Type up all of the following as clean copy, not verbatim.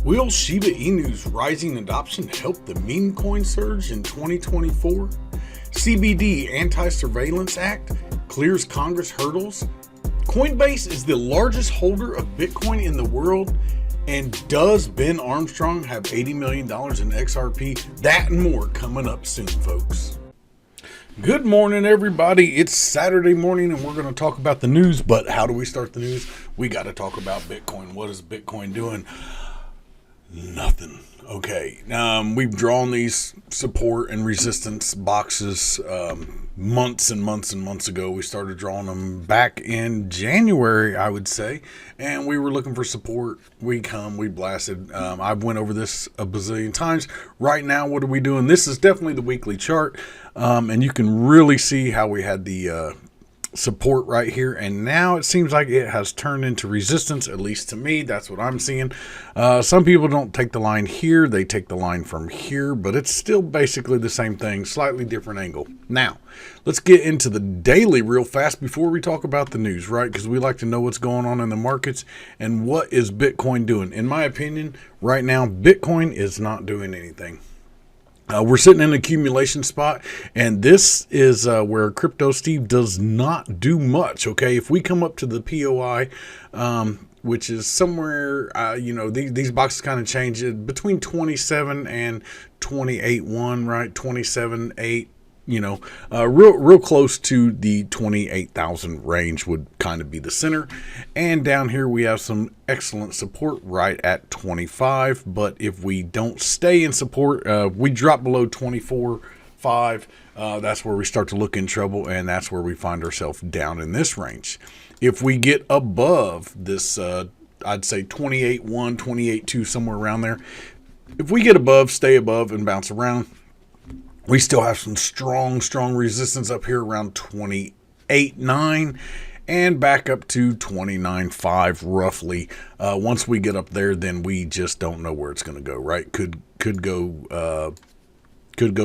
Will Shiba Inu's rising adoption help the meme coin surge in 2024? CBD Anti-Surveillance Act clears Congress hurdles. Coinbase is the largest holder of Bitcoin in the world. And does Ben Armstrong have $80 million in XRP? That and more coming up soon, folks. Good morning, everybody. It's Saturday morning and we're going to talk about the news. But how do we start the news? We got to talk about Bitcoin. What is Bitcoin doing? Nothing. Okay. We've drawn these support and resistance boxes months and months and months ago. We started drawing them back in January, I would say, and we were looking for support. We blasted. I've went over this a bazillion times. Right now, what are we doing? This is definitely the weekly chart, and you can really see how we had the support right here, and now it seems like it has turned into resistance. At least to me, that's what I'm seeing. Some people don't take the line here, they take the line from here, but it's still basically the same thing, slightly different angle. Now let's get into the daily real fast before we talk about the news, right? Because we like to know what's going on in the markets and what is Bitcoin doing. In my opinion, right now Bitcoin is not doing anything. We're sitting in an accumulation spot, and this is where CryptoSteve does not do much, okay? If we come up to the POI, which is somewhere, these boxes kind of change it between 27 and 28.1, right? 27.8, real close to the 28,000 range would kind of be the center. And down here we have some excellent support right at 25, but if we don't stay in support, we drop below 24.5, that's where we start to look in trouble, and that's where we find ourselves down in this range. If we get above this, I'd say 28.1, 28.2, somewhere around there, if we get above, stay above and bounce around, we still have some strong resistance up here around 28.9 and back up to 29.5 roughly. Once we get up there, then we just don't know where it's going to go, right? Could go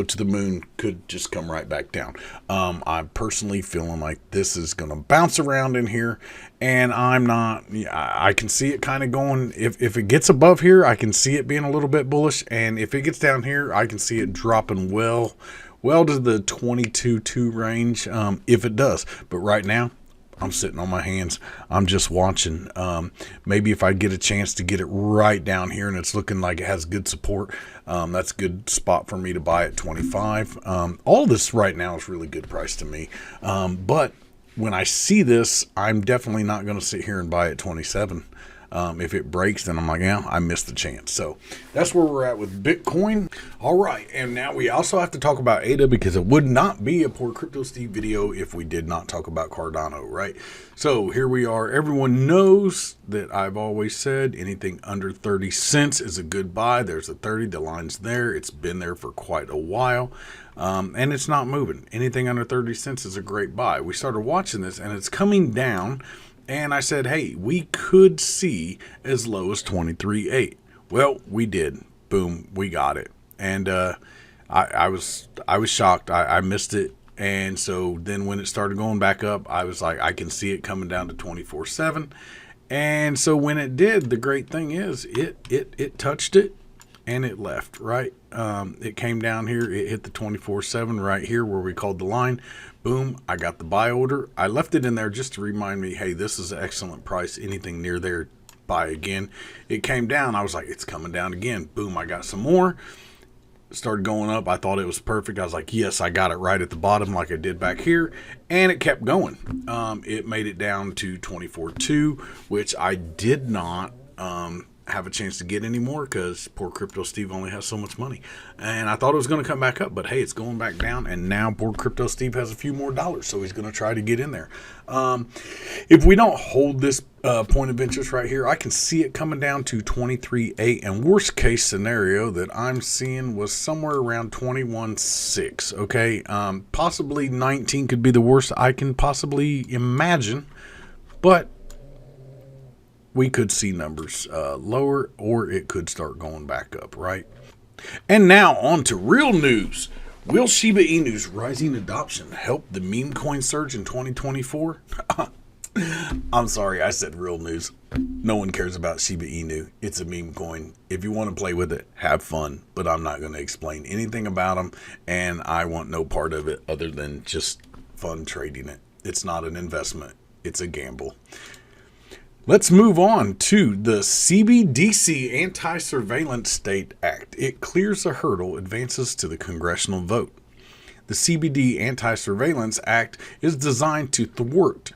to the moon, could just come right back down. I'm personally feeling like this is going to bounce around in here, and I can see it kind of going, if it gets above here, I can see it being a little bit bullish, and if it gets down here, I can see it dropping well to the 22.2 range, if it does. But right now, I'm sitting on my hands. I'm just watching. Maybe if I get a chance to get it right down here and it's looking like it has good support, that's a good spot for me to buy at 25. All this right now is really good price to me. But when I see this, I'm definitely not going to sit here and buy at 27. If it breaks, then I'm like, yeah, I missed the chance. So that's where we're at with Bitcoin. All right. And now we also have to talk about ADA, because it would not be a PoorCryptoSteve video if we did not talk about Cardano, right? So here we are. Everyone knows that I've always said anything under 30 cents is a good buy. There's a 30, the line's there. It's been there for quite a while. And it's not moving. Anything under 30 cents is a great buy. We started watching this and it's coming down. And I said, hey, we could see as low as 23.8. Well, we did. Boom, we got it. And I was shocked. I missed it. And so then when it started going back up, I was like, I can see it coming down to 24.7. And so when it did, the great thing is it touched it and it left, right? It came down here. It hit the 24.7 right here where we called the line. Boom, I got the buy order. I left it in there just to remind me, hey, this is an excellent price. Anything near there, buy again. It came down. I was like, it's coming down again. Boom, I got some more. Started going up. I thought it was perfect. I was like, yes, I got it right at the bottom like I did back here. And it kept going. It made it down to 24.2, which I did not have a chance to get anymore because poor CryptoSteve only has so much money. And I thought it was going to come back up, but hey, it's going back down, and now poor CryptoSteve has a few more dollars, so he's going to try to get in there. If we don't hold this point of interest right here, I can see it coming down to 23.8, and worst case scenario that I'm seeing was somewhere around 21.6, okay? Possibly 19 could be the worst I can possibly imagine, but we could see numbers lower, or it could start going back up, right? And now on to real news. Will Shiba Inu's rising adoption help the meme coin surge in 2024? I'm sorry, I said real news. No one cares about Shiba Inu. It's a meme coin. If you want to play with it, have fun. But I'm not going to explain anything about them. And I want no part of it other than just fun trading it. It's not an investment. It's a gamble. Let's move on to the CBDC Anti-Surveillance State Act. It clears a hurdle, advances to the congressional vote. The CBD Anti-Surveillance Act is designed to thwart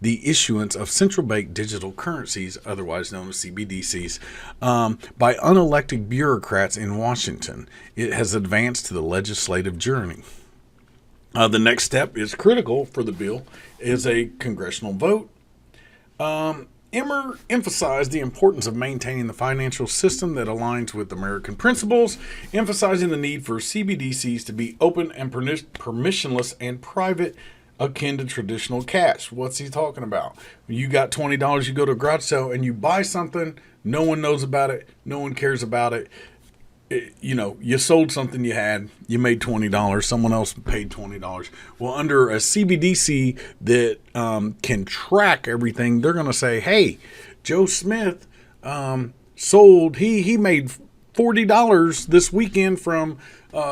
the issuance of central bank digital currencies, otherwise known as CBDCs, by unelected bureaucrats in Washington. It has advanced to the legislative journey. The next step is critical for the bill, is a congressional vote. Emmer emphasized the importance of maintaining the financial system that aligns with American principles, emphasizing the need for CBDCs to be open and permissionless and private, akin to traditional cash. What's he talking about? You got $20, you go to a garage sale and you buy something, no one knows about it, no one cares about it. You sold something you had, you made $20, someone else paid $20. Well, under a CBDC that can track everything, they're going to say, hey, Joe Smith sold, he made $40 this weekend from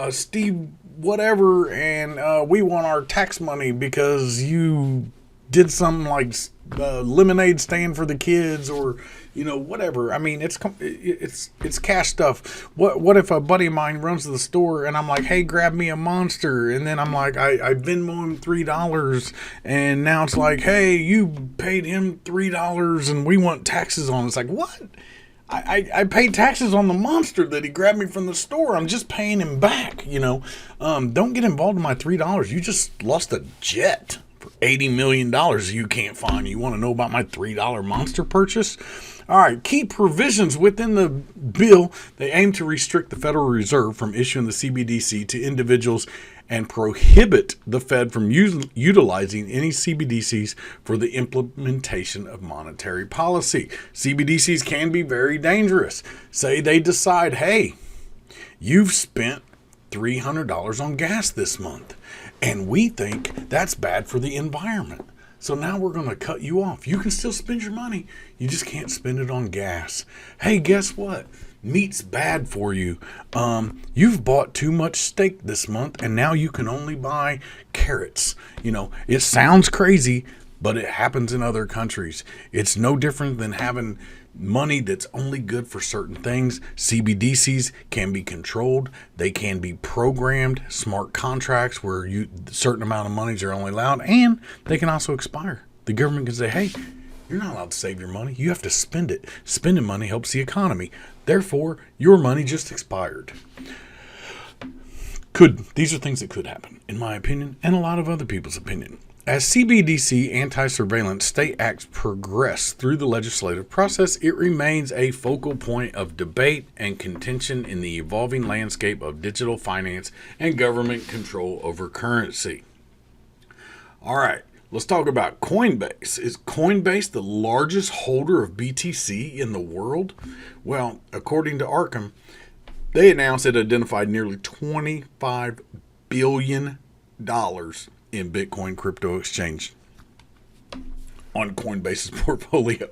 Steve whatever, and we want our tax money because you did something like lemonade stand for the kids, or whatever. I mean, it's cash stuff. What if a buddy of mine runs to the store and I'm like, hey, grab me a Monster, and then I'm like, I Venmo him $3, and now it's like, hey, you paid him $3 and we want taxes on it. It's like, what? I paid taxes on the Monster that he grabbed me from the store. I'm just paying him back, Don't get involved in my $3. You just lost a jet for $80 million you can't find. You want to know about my $3 Monster purchase? All right, key provisions within the bill. They aim to restrict the Federal Reserve from issuing the CBDC to individuals and prohibit the Fed from utilizing any CBDCs for the implementation of monetary policy. CBDCs can be very dangerous. Say they decide, hey, you've spent $300 on gas this month, and we think that's bad for the environment. So now we're going to cut you off. You can still spend your money. You just can't spend it on gas. Hey, guess what? Meat's bad for you. You've bought too much steak this month, and now you can only buy carrots. It sounds crazy, but it happens in other countries. It's no different than having money that's only good for certain things. CBDCs can be controlled. They can be programmed, smart contracts where certain amount of monies are only allowed, and they can also expire. The government can say, hey, you're not allowed to save your money. You have to spend it. Spending money helps the economy. Therefore, your money just expired. These are things that could happen, in my opinion, and a lot of other people's opinion. As CBDC Anti-Surveillance State Acts progress through the legislative process, it remains a focal point of debate and contention in the evolving landscape of digital finance and government control over currency. All right, let's talk about Coinbase. Is Coinbase the largest holder of BTC in the world? Well, according to Arkham, they announced it identified nearly $25 billion in Bitcoin crypto exchange on Coinbase's portfolio.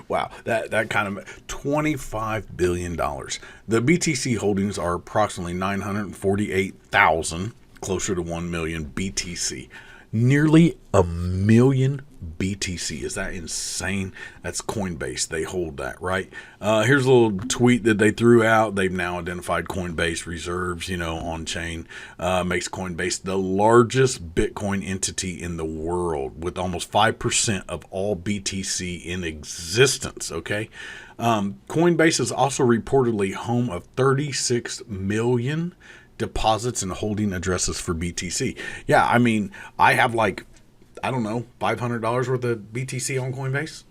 Wow, that kind of $25 billion. The BTC holdings are approximately 948,000, closer to 1 million BTC. Nearly a million BTC. Is that insane? That's Coinbase. They hold that, right? Here's a little tweet that they threw out. They've now identified Coinbase reserves, on chain. Makes Coinbase the largest Bitcoin entity in the world with almost 5% of all BTC in existence, okay? Coinbase is also reportedly home of 36 million deposits and holding addresses for BTC. Yeah, I mean, I have $500 worth of BTC on Coinbase.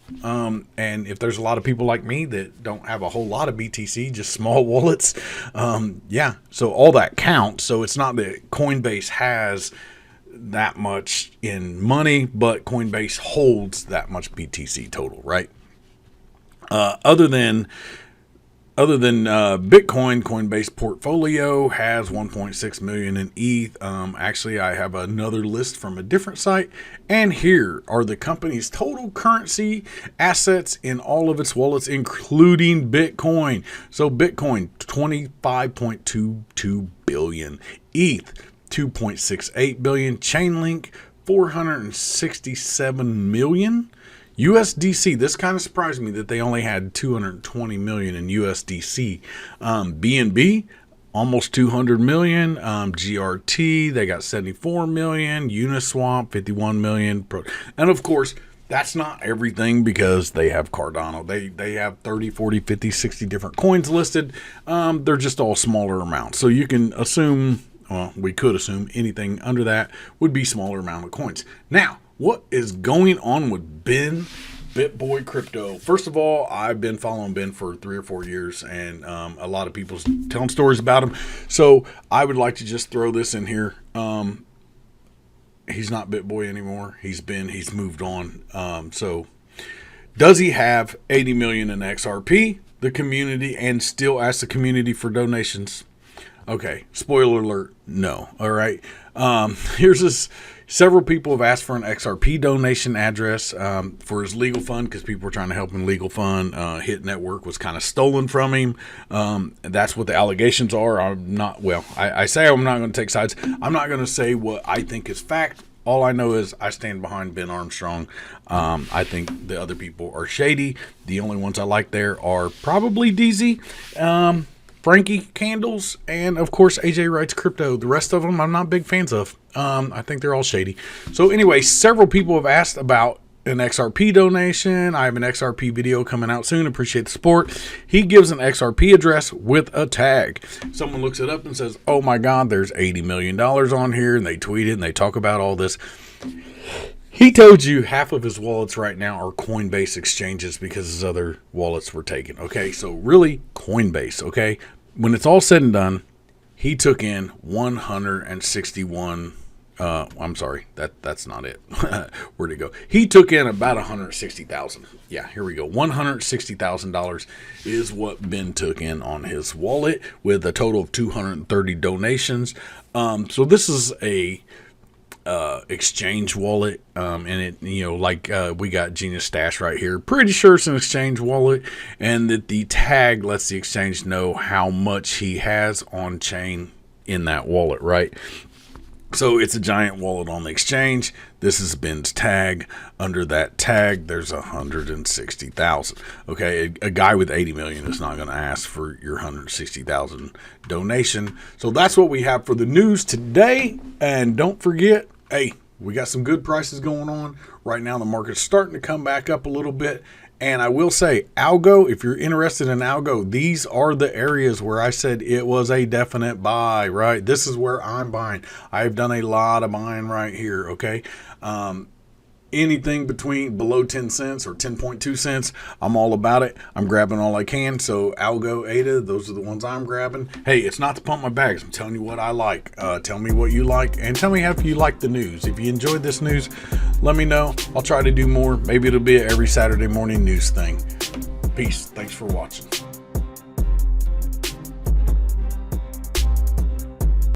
And if there's a lot of people like me that don't have a whole lot of BTC, just small wallets, so all that counts. So it's not that Coinbase has that much in money, but Coinbase holds that much BTC total, right? Other than Other than Bitcoin, Coinbase portfolio has 1.6 million in ETH. Actually, I have another list from a different site, and here are the company's total currency assets in all of its wallets, including Bitcoin. So Bitcoin, 25.22 billion, ETH, 2.68 billion, Chainlink, 467 million. USDC, this kind of surprised me that they only had 220 million in USDC. BNB, almost 200 million. GRT, they got 74 million. Uniswap, 51 million. And of course, that's not everything because they have Cardano. They have 30, 40, 50, 60 different coins listed. They're just all smaller amounts. So you can assume, well, we could assume anything under that would be smaller amount of coins. Now, what is going on with Ben, BitBoy Crypto? First of all, I've been following Ben for 3 or 4 years, and a lot of people's telling stories about him. So I would like to just throw this in here. He's not BitBoy anymore. He's moved on. So does he have 80 million in XRP? The community, and still ask the community for donations. Okay, spoiler alert, no. All right. Here's this. Several people have asked for an XRP donation address for his legal fund because people were trying to help him legal fund. Hit Network was kind of stolen from him. That's what the allegations are. I say I'm not going to take sides. I'm not going to say what I think is fact. All I know is I stand behind Ben Armstrong. I think the other people are shady. The only ones I like there are probably DZ. Frankie Candles, and of course AJ Writes Crypto. The rest of them I'm not big fans of. I think they're all shady. So anyway, several people have asked about an XRP donation. I have an XRP video coming out soon. Appreciate the support. He gives an XRP address with a tag. Someone looks it up and says, oh my God, there's $80 million on here, and they tweet it and they talk about all this. He told you half of his wallets right now are Coinbase exchanges because his other wallets were taken. Okay, so really Coinbase. Okay, when it's all said and done, he took in 161. I'm sorry, that's not it. Where'd it go? He took in about 160,000. Yeah, here we go. $160,000 is what Ben took in on his wallet with a total of 230 donations. So this is a exchange wallet, and it, we got Genius Stash right here. Pretty sure it's an exchange wallet, and that the tag lets the exchange know how much he has on chain in that wallet, right? So it's a giant wallet on the exchange. This is Ben's tag. Under that tag, there's 160,000. Okay, a guy with 80 million is not going to ask for your 160,000 donation. So that's what we have for the news today. And don't forget, hey, we got some good prices going on right now. The market's starting to come back up a little bit. And I will say, Algo, if you're interested in Algo, these are the areas where I said it was a definite buy, right? This is where I'm buying. I've done a lot of buying right here, okay? Anything below 10 cents or 10.2 cents, I'm all about it. I'm grabbing all I can. So Algo, Ada, those are the ones I'm grabbing. Hey, it's not to pump my bags. I'm telling you what I like. Tell me what you like, and tell me if you like the news. If you enjoyed this news, let me know. I'll try to do more. Maybe it'll be an every Saturday morning news thing. Peace. Thanks for watching.